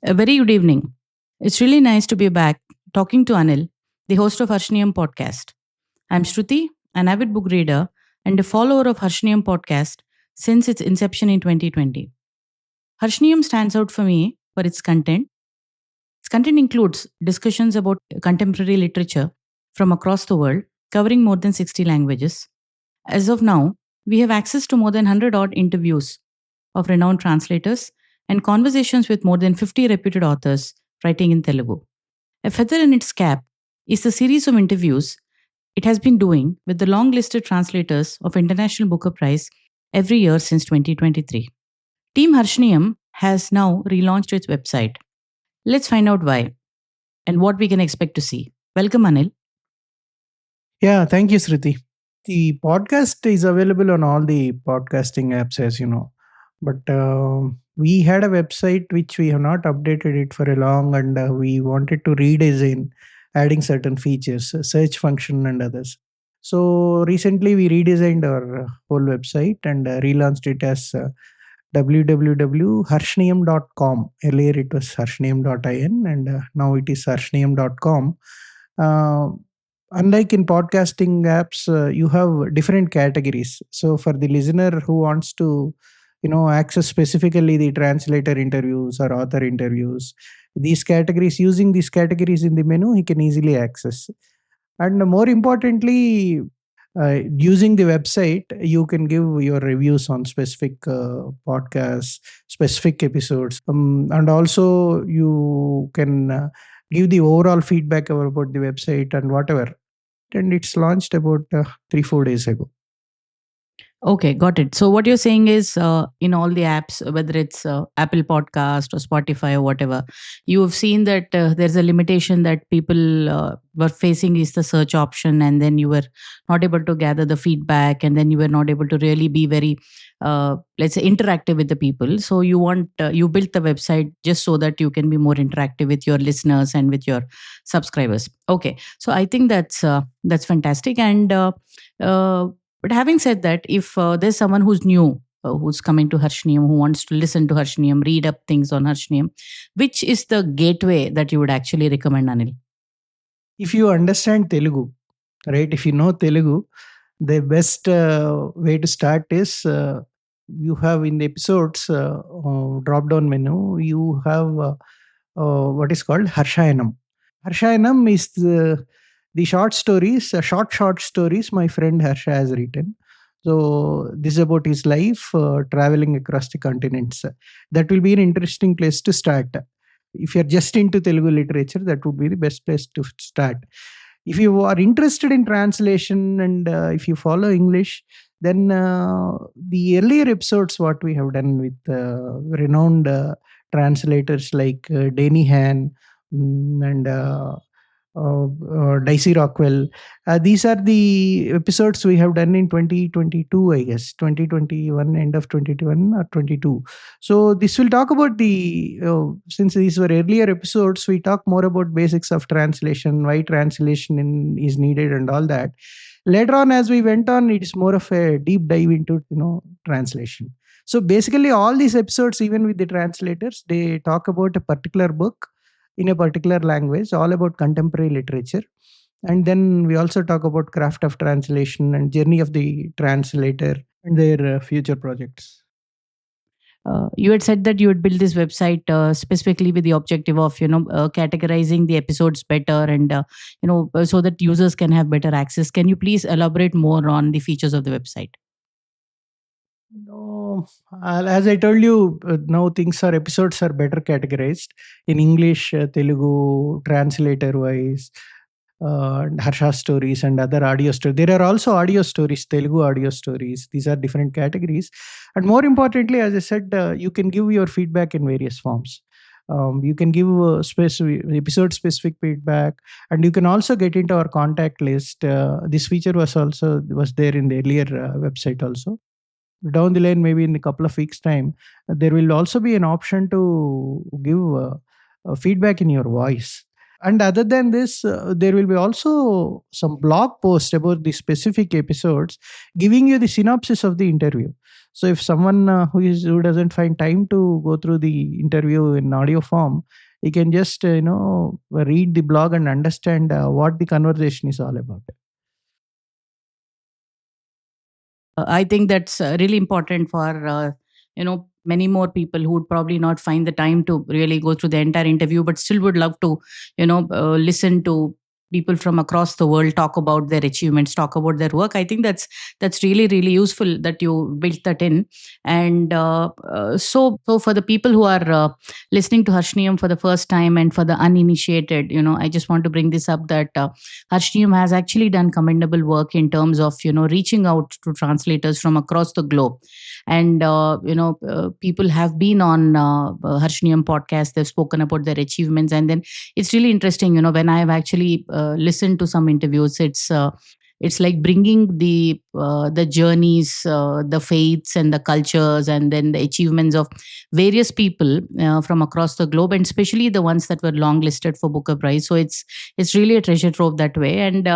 A very good evening. It's really nice to be back talking to Anil, the host of Harshaneeyam Podcast. I'm Shruti, an avid book reader and a follower of Harshaneeyam Podcast since its inception in 2020. Harshaneeyam stands out for me for its content. Its content includes discussions about contemporary literature from across the world, covering more than 60 languages. As of now, we have access to more than 100 odd interviews of renowned translators and conversations with more than 50 reputed authors writing in Telugu. A feather in its cap is the series of interviews it has been doing with the long listed translators of International Booker Prize every year since 2023. Team Harshaneeyam has now relaunched its website. Let's find out why and what we can expect to see. Welcome, Anil. Yeah, thank you, Sriti. The podcast is available on all the podcasting apps, as you know. But we had a website which we have not updated it for a long, and we wanted to redesign, adding certain features, search function and others. So recently we redesigned our whole website and relaunched it as www.harshaneeyam.com. Earlier it was harshaneeyam.in and now it is harshaneeyam.com. Uh, Unlike in podcasting apps, you have different categories. So for the listener who wants to access specifically the translator interviews or author interviews, these categories, using these categories in the menu, he can easily access. And more importantly, using the website, you can give your reviews on specific podcasts, specific episodes, and also you can give the overall feedback about the website and whatever. And it's launched about 3-4 days ago. Okay, got it. So what you're saying is, in all the apps, whether it's Apple Podcast or Spotify or whatever, you have seen that there's a limitation that people were facing is the search option, and then you were not able to gather the feedback, and then you were not able to really be very, let's say, interactive with the people. So you built the website just so that you can be more interactive with your listeners and with your subscribers. Okay, so I think that's fantastic, and. But having said that, if there's someone who's new, who's coming to Harshaneeyam, who wants to listen to Harshaneeyam, read up things on Harshaneeyam, which is the gateway that you would actually recommend, Anil? If you understand Telugu, right? If you know Telugu, the best way to start is you have in the episodes drop down menu, you have what is called Harshayanam. Harshayanam is the short stories, short stories my friend Harsha has written. So this is about his life traveling across the continents. That will be an interesting place to start. If you're just into Telugu literature, that would be the best place to start. If you are interested in translation and if you follow English, then the earlier episodes, what we have done with renowned translators like Danny Han and Dicey Rockwell. These are the episodes we have done in 2022, I guess, 2021, end of 2021 or 22. So this will talk about since these were earlier episodes, we talk more about basics of translation, why translation is needed and all that. Later on, as we went on, it is more of a deep dive into, translation. So basically all these episodes, even with the translators, they talk about a particular book in a particular language, all about contemporary literature. And then we also talk about craft of translation and journey of the translator and their future projects. You had said that you would build this website specifically with the objective of categorizing the episodes better and so that users can have better access. Can you please elaborate more on the features of the website? No, as I told you, now episodes are better categorized in English, Telugu, translator wise, Harsha stories and other audio stories. There are also audio stories, Telugu audio stories. These are different categories. And more importantly, as I said, you can give your feedback in various forms. You can give episode specific feedback, and you can also get into our contact list. This feature was there in the earlier website also. Down the line, maybe in a couple of weeks time, there will also be an option to give feedback in your voice. And other than this, there will be also some blog posts about the specific episodes, giving you the synopsis of the interview. So if someone who doesn't find time to go through the interview in audio form, he can just read the blog and understand what the conversation is all about. I think that's really important for many more people who would probably not find the time to really go through the entire interview, but still would love to listen to people from across the world talk about their achievements, talk about their work. I think that's really really useful that you built that in. And so for the people who are listening to Harshaneeyam for the first time, and for the uninitiated, I just want to bring this up that Harshaneeyam has actually done commendable work in terms of reaching out to translators from across the globe. And people have been on Harshaneeyam podcast. They've spoken about their achievements, and then it's really interesting. When I have actually listened to some interviews, it's like bringing the journeys, the faiths and the cultures, and then the achievements of various people from across the globe, and especially the ones that were long listed for Booker Prize. So it's really a treasure trove that way. And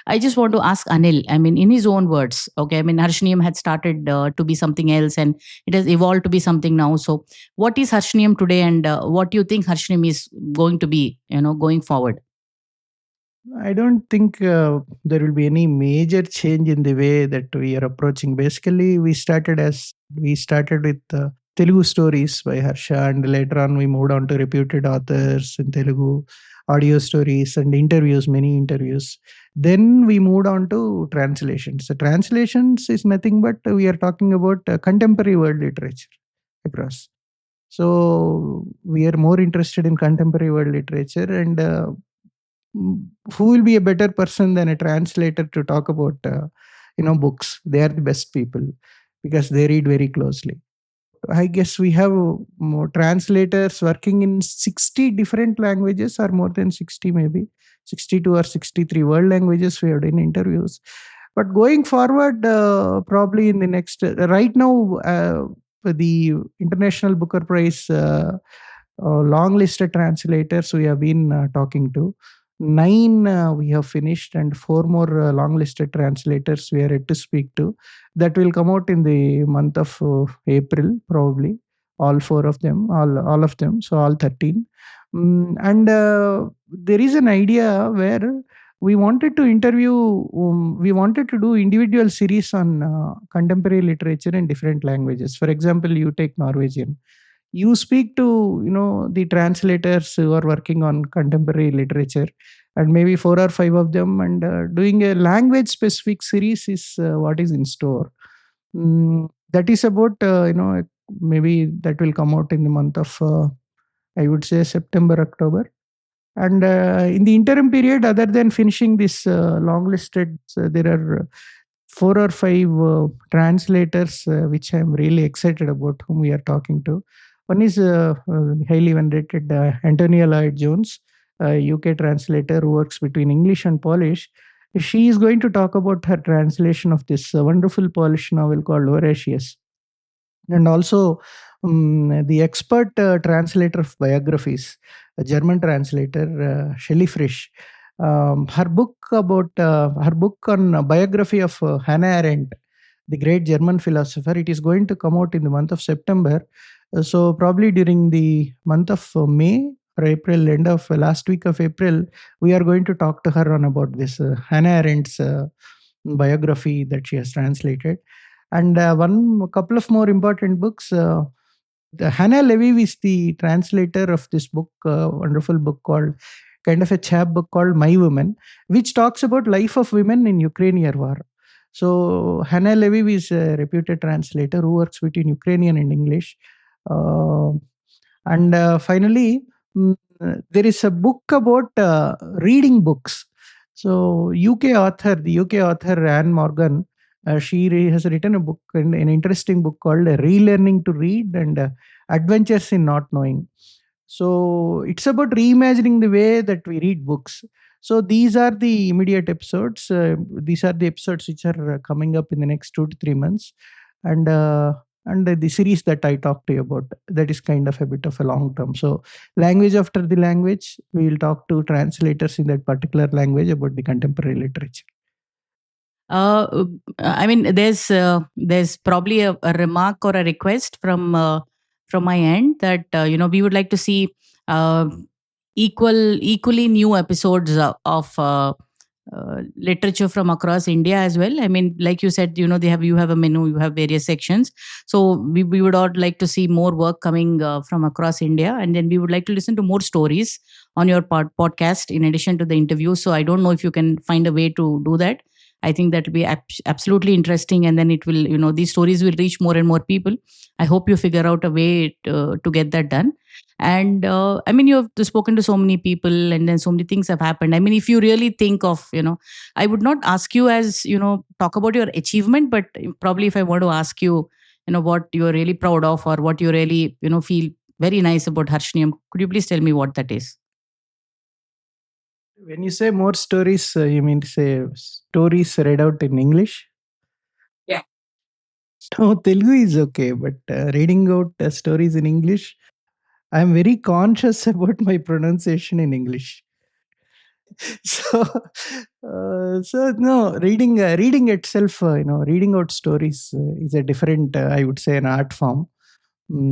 I just want to ask Anil, I mean, in his own words, okay, I mean, Harshaneeyam had started to be something else, and it has evolved to be something now. So what is Harshaneeyam today, and what do you think Harshaneeyam is going to be, going forward? I don't think there will be any major change in the way that we are approaching. Basically, we started with Telugu stories by Harsha, and later on we moved on to reputed authors in Telugu, audio stories and interviews, many interviews. Then we moved on to translations. The translations is nothing but we are talking about contemporary world literature across. So we are more interested in contemporary world literature, and who will be a better person than a translator to talk about books? They are the best people because they read very closely. I guess we have more translators working in 60 different languages, or more than 60, maybe 62 or 63 world languages we have done interviews. But going forward, probably in the next, right now, the International Booker Prize long listed translators we have been talking to. 9 we have finished, and 4 more long listed translators we are yet to speak to. That will come out in the month of April, probably. All 4 of them, all of them, so all 13. And there is an idea where we wanted to we wanted to do individual series on contemporary literature in different languages. For example, you take Norwegian. You speak to the translators who are working on contemporary literature, and maybe 4 or 5 of them, and doing a language specific series is what is in store. That is about maybe that will come out in the month of I would say September, October. And in the interim period, other than finishing this long listed, there are 4 or 5 translators which I am really excited about, whom we are talking to. One is highly venerated Antonia Lloyd Jones, a UK translator who works between English and Polish. She is going to talk about her translation of this wonderful Polish novel called Horatius. And also the expert translator of biographies, a German translator, Shelley Frisch. Her book on biography of Hannah Arendt, the great German philosopher, it is going to come out in the month of September. So probably during the month of May or April, end of last week of April, we are going to talk to her on about this Hannah Arendt's biography that she has translated. And one couple of more important books. Hannah Levy is the translator of this book, wonderful book called, kind of a chap book called My Women, which talks about life of women in Ukrainian war. So Hannah Levy is a reputed translator who works between Ukrainian and English. And finally, there is a book about reading books. So the UK author Anne Morgan, she has written a book, an interesting book called Relearning to Read and Adventures in Not Knowing. So it's about reimagining the way that we read books. So these are the immediate episodes. These are the episodes which are coming up in the next 2 to 3 months. And the series that I talked to you about, that is kind of a bit of a long term. So language after the language, we will talk to translators in that particular language about the contemporary literature. Uh, I mean, there's probably a remark or a request from my end that we would like to see uh, equally new episodes of literature from across India as well. I mean, like you said, you have a menu, you have various sections. So we would all like to see more work coming from across India, and then we would like to listen to more stories on your podcast in addition to the interview. So I don't know if you can find a way to do that. I think that will be absolutely interesting, and then it will, these stories will reach more and more people. I hope you figure out a way to get that done. And I mean, you have spoken to so many people, and then so many things have happened. I mean, if you really think of, I would not ask you as, talk about your achievement, but probably if I want to ask you, what you're really proud of, or what you really, feel very nice about Harshaneeyam, could you please tell me what that is? When you say more stories, you mean to say stories read out in English? Yeah. No, Telugu is okay, but reading out stories in English, I'm very conscious about my pronunciation in English. So, so no, reading itself, reading out stories is a different, I would say, an art form.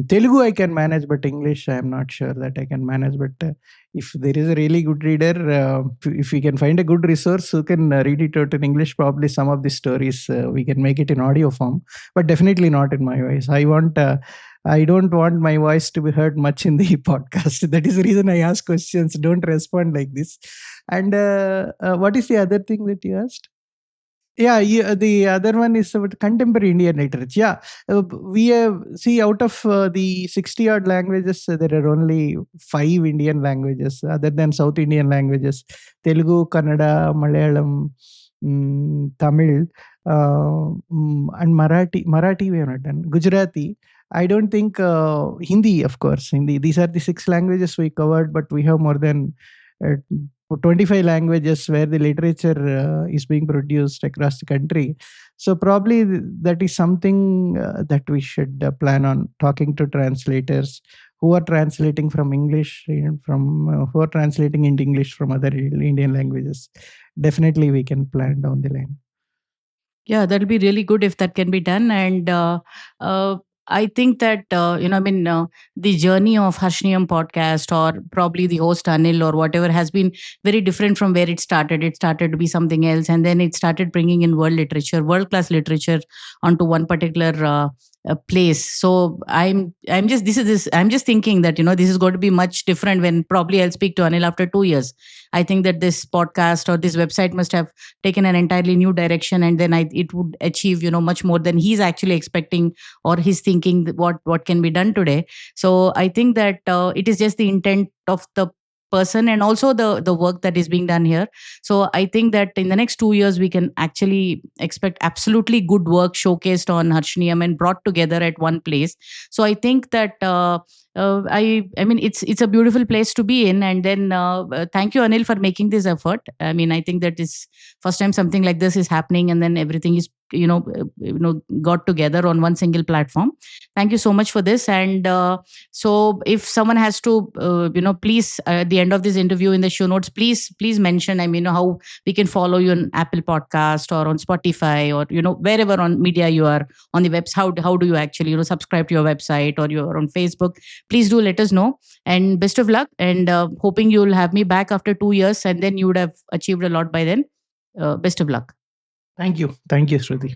Telugu I can manage, but English I am not sure that I can manage. But if there is a really good reader, if we can find a good resource who can read it out in English, probably some of the stories we can make it in audio form, but definitely not in my voice. I don't want my voice to be heard much in the podcast. That is the reason I ask questions. Don't respond like this. And what is the other thing that you asked? Yeah, the other one is about contemporary Indian literature. Yeah, we have see out of the 60 odd languages, there are only 5 Indian languages other than South Indian languages: Telugu, Kannada, Malayalam, Tamil, and Marathi. Marathi we have not done. Gujarati. I don't think Hindi, of course. Hindi. These are the 6 languages we covered, but we have more than 25 languages where the literature is being produced across the country. So probably that is something that we should plan on, talking to translators who are translating from English and from who are translating into English from other Indian languages. Definitely we can plan down the line. Yeah, that'll be really good if that can be done. And I think that, the journey of Harshaneeyam podcast, or probably the host Anil or whatever, has been very different from where it started. It started to be something else. And then it started bringing in world class literature onto one particular place. So I'm just thinking that, this is going to be much different when probably I'll speak to Anil after 2 years. I think that this podcast or this website must have taken an entirely new direction, and then it would achieve much more than he's actually expecting, or he's thinking that what can be done today. So I think that it is just the intent of the person, and also the work that is being done here. So I think that in the next 2 years we can actually expect absolutely good work showcased on Harshaneeyam and brought together at one place. So I think that I mean, it's a beautiful place to be in. And then thank you, Anil, for making this effort. I mean, I think that is first time something like this is happening, and then everything is got together on one single platform. Thank you so much for this. And so if someone has to please, at the end of this interview, in the show notes, please mention, I mean, how we can follow you on Apple Podcast or on Spotify, or wherever on media you are, on the webs. How do you actually subscribe to your website, or you're on Facebook? Please do let us know. And best of luck, and hoping you'll have me back after 2 years, and then you would have achieved a lot by then. Best of luck. Thank you, Shruti.